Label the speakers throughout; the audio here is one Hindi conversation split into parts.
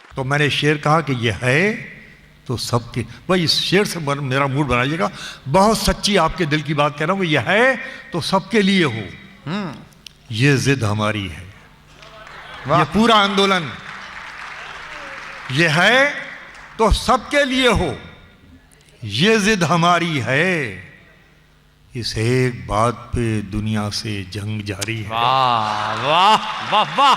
Speaker 1: तो मैंने शेर कहा कि यह है तो सबके, भाई इस शेर से मेरा मूड बनाइएगा, बहुत सच्ची आपके दिल की बात कह रहा हूं, यह है तो सबके लिए हो, ये जिद हमारी है, ये पूरा आंदोलन यह है तो सबके लिए हो, ये जिद हमारी है, इस एक बात पे दुनिया से जंग जारी है।
Speaker 2: वाह वाह वाह वाह,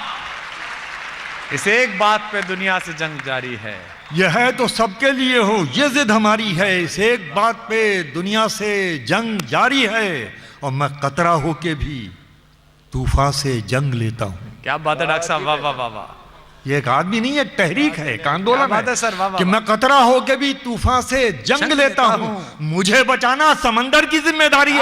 Speaker 2: इस एक बात पे दुनिया से जंग जारी है।
Speaker 1: यह है तो सबके लिए हो, ये जिद हमारी है, इस एक बात पे दुनिया से जंग जारी है, और मैं कतरा होके भी तूफान से जंग लेता हूं।
Speaker 2: क्या बात है डॉक्टर साहब, वाह वाह वाह वाह।
Speaker 1: ये एक आदमी नहीं, एक तहरीक है, एक आंदोलन है
Speaker 2: सर, वाह, वाह,
Speaker 1: कि मैं कतरा होके भी तूफान से जंग लेता हूं, मुझे बचाना समंदर की जिम्मेदारी है।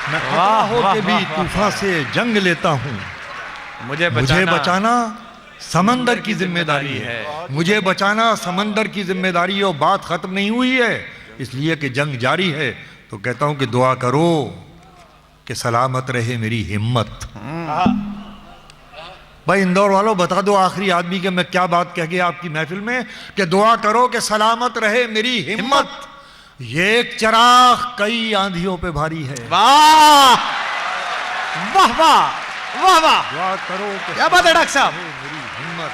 Speaker 1: मैं कतरा होके भी तूफान से जंग लेता हूं, मुझे बचाना समंदर की जिम्मेदारी है, मुझे बचाना समंदर की जिम्मेदारी। और बात खत्म नहीं हुई है, इसलिए कि जंग जारी है, तो कहता हूं कि दुआ करो कि सलामत रहे मेरी हिम्मत। भाई इंदौर वालों बता दो आखिरी आदमी के मैं क्या बात कह गया आपकी महफिल में, कि दुआ करो कि सलामत रहे मेरी हिम्मत, ये एक चिराग कई आंधियों पे भारी है।
Speaker 2: वाह वाह वाह वाह वाह,
Speaker 1: दुआ करो कि
Speaker 2: क्या बात है डॉक्टर साहब,
Speaker 1: मेरी हिम्मत,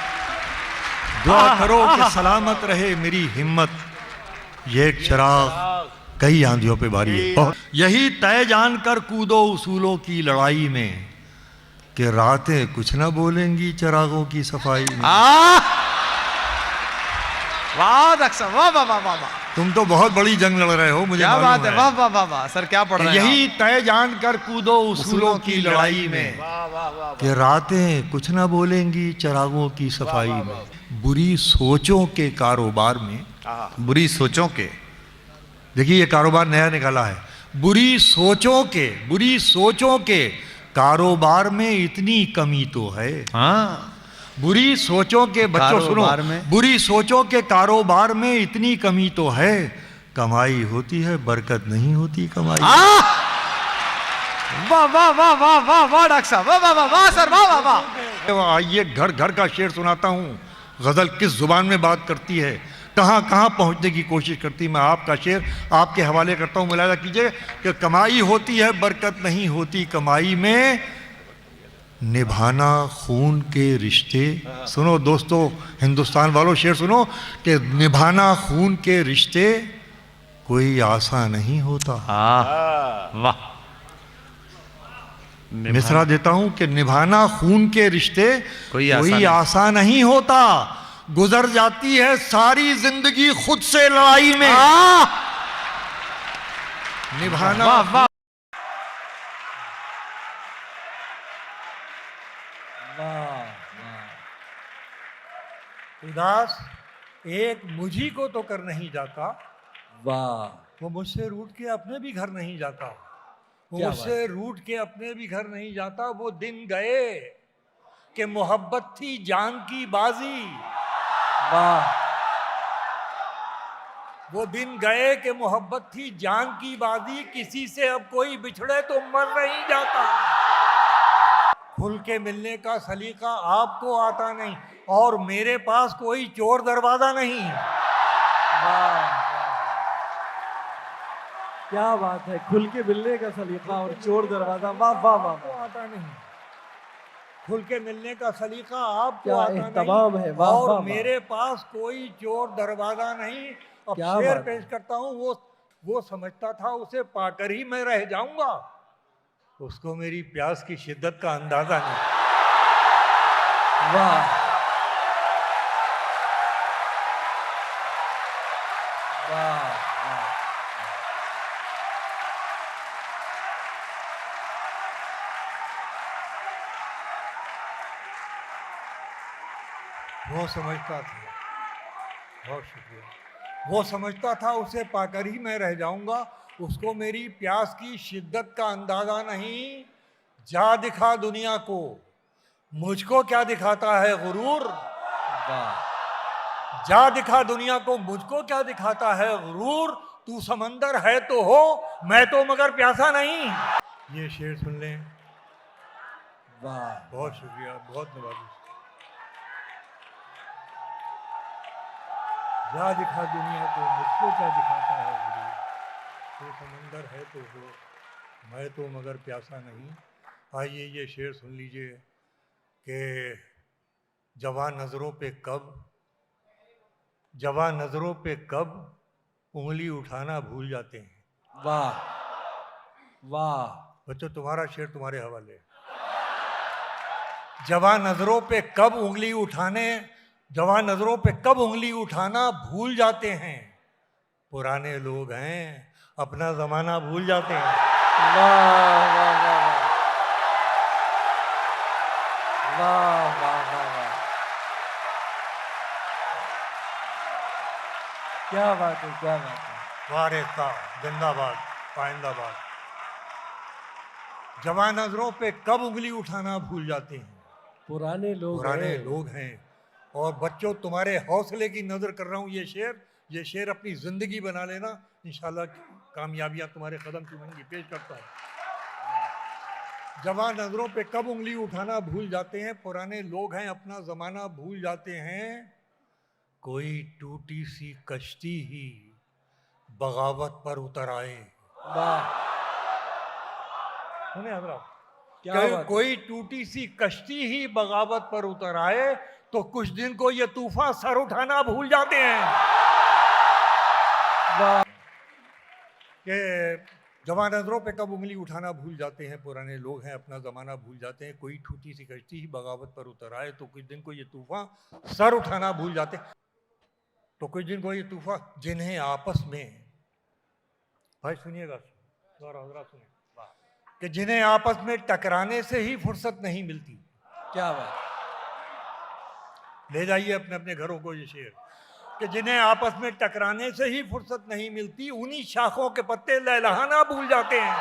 Speaker 1: दुआ करो कि सलामत रहे मेरी हिम्मत, ये एक चिराग कई आंधियों पे भारी है। और यही तय जानकर कूदो उसूलों की लड़ाई में, कि रातें कुछ ना बोलेंगी चिरागों की सफाई में।
Speaker 2: वाह डॉक्टर साहब, वाह वाह वाह वाह वाह,
Speaker 1: तुम तो बहुत बड़ी जंग लड़ रहे हो, मुझे
Speaker 2: क्या
Speaker 1: मालूम
Speaker 2: बात है, वाह वाह वाह वाह। सर क्या पढ़ रहे हैं
Speaker 1: यही तय जानकर कूदो उसूलों की लड़ाई में, कि रातें कुछ ना बोलेंगी चिरागों की सफाई में, बुरी सोचों के कारोबार में,
Speaker 2: बुरी सोचों के,
Speaker 1: देखिए ये कारोबार नया निकाला है, बुरी सोचों के कारोबार में इतनी कमी तो है।
Speaker 2: हाँ,
Speaker 1: बुरी सोचों के, बच्चों सुनो, बुरी सोचों के कारोबार में इतनी कमी तो है, कमाई होती है बरकत नहीं होती कमाई।
Speaker 2: वाह वाह वाह वाह वाह वाह डॉक्टर साहब, वाह वाह वाह वाह सर, वाह वाह वाह।
Speaker 1: आइए घर घर का शेर सुनाता हूँ, गजल किस जुबान में बात करती है, कहाँ कहाँ पहुँचने की कोशिश करती है। मैं आपका शेर आपके हवाले करता हूँ, मुलाहिजा कीजिए कि कमाई होती है बरकत नहीं होती कमाई में, निभाना खून के रिश्ते। सुनो दोस्तों, हिंदुस्तान वालों शेर सुनो, कि निभाना खून के रिश्ते कोई आसान नहीं होता।
Speaker 2: वाह,
Speaker 1: मिसरा देता हूं कि निभाना खून के रिश्ते कोई आसान नहीं होता, गुजर जाती है सारी जिंदगी खुद से लड़ाई में। निभाना
Speaker 2: वाह वाह,
Speaker 1: उदास एक मुझी को तो कर नहीं जाता,
Speaker 3: वाह,
Speaker 1: वो मुझसे रूठ के अपने भी घर नहीं जाता, वो मुझसे रूठ के अपने भी घर नहीं जाता। वो दिन गए कि मोहब्बत थी जान की बाजी,
Speaker 3: वाह,
Speaker 1: वो दिन गए कि मोहब्बत थी जान की बाजी, किसी से अब कोई बिछड़े तो मर नहीं जाता, खुल के मिलने का सलीका आपको आता नहीं, और मेरे पास कोई चोर दरवाजा नहीं।
Speaker 3: वाह, क्या बात है, खुल के मिलने का सलीका और चोर दरवाजा, वाह वाह वाह वाह,
Speaker 1: आता नहीं, खुल के मिलने का सलीका आपको
Speaker 3: क्या
Speaker 1: आता
Speaker 3: एहतमाम
Speaker 1: नहीं,
Speaker 3: है, वाह
Speaker 1: और
Speaker 3: वाह वाह।
Speaker 1: मेरे पास कोई चोर दरवाजा नहीं। अब
Speaker 3: क्या
Speaker 1: शेर
Speaker 3: बात है।
Speaker 1: पेश करता हूँ, वो समझता था उसे पाकर ही मैं रह जाऊंगा, उसको मेरी प्यास की शिद्दत का अंदाजा नहीं।
Speaker 3: वाह वाह वाह,
Speaker 1: वो समझता था, बहुत शुक्रिया, वो समझता था उसे पाकर ही मैं रह जाऊंगा, उसको मेरी प्यास की शिद्दत का अंदाजा नहीं। जा दिखा दुनिया को, मुझको क्या दिखाता है गुरूर, जा दिखा दुनिया को, मुझको क्या दिखाता है गुरूर, तू समंदर है तो हो, मैं तो मगर प्यासा नहीं। ये शेर सुन लें,
Speaker 3: वाह
Speaker 1: बहुत शुक्रिया, बहुत नवाजिश। क्या दिखा दुनिया को, मुझको क्या दिखाता है गुरु। तो समंदर है तो हो, मैं तो मगर प्यासा नहीं। आइए ये शेर सुन लीजिए कि जवान नज़रों पे कब उंगली उठाना भूल जाते हैं।
Speaker 3: वाह वाह
Speaker 1: बच्चों, तुम्हारा शेर तुम्हारे हवाले। जवान नज़रों पे कब उंगली उठाना भूल जाते हैं। पुराने लोग हैं, अपना ज़माना भूल जाते हैं।
Speaker 3: वाह वाह वाह वाह वाह वाह वाह, क्या बात है, क्या बात है।
Speaker 1: वारेसा जिंदाबाद, पाइंदाबाद। जवान नज़रों पे कब उंगली उठाना भूल जाते हैं।
Speaker 3: पुराने
Speaker 1: पुराने
Speaker 3: हैं।
Speaker 1: लोग हैं। और बच्चों, तुम्हारे हौसले की नज़र कर रहा हूँ। ये शेर अपनी ज़िंदगी बना लेना, इंशाल्लाह कामयाबियाँ तुम्हारे कदम चूमेंगी। पेश करता हूँ। जवान नज़रों पे कब उंगली उठाना भूल जाते हैं। पुराने लोग हैं, अपना ज़माना भूल जाते हैं। कोई टूटी सी कश्ती ही बगावत पर उतर आए।
Speaker 3: वाह,
Speaker 1: सुने हजरत,
Speaker 3: क्या बात है।
Speaker 1: कोई टूटी सी कश्ती ही बगावत पर उतर आए तो कुछ दिन को ये तूफान सर उठाना भूल जाते हैं।
Speaker 3: वाह,
Speaker 1: कि जवान नज़रों पे कब उंगली उठाना भूल जाते हैं। पुराने लोग हैं, अपना ज़माना भूल जाते हैं। कोई टूटी सी कश्ती ही बगावत पर उतर आए तो कुछ दिन को ये तूफान सर उठाना भूल जाते हैं। तो कुछ दिन को ये तूफान जिन्हें आपस में, भाई सुनिएगा, हजरात सुनिए, कि जिन्हें आपस में टकराने से ही फुर्सत नहीं मिलती।
Speaker 3: क्या बात।
Speaker 1: ले जाइए अपने अपने घरों को ये शेर, कि जिन्हें आपस में टकराने से ही फुर्सत नहीं मिलती, उन्हीं शाखों के पत्ते लहलहाना भूल जाते हैं।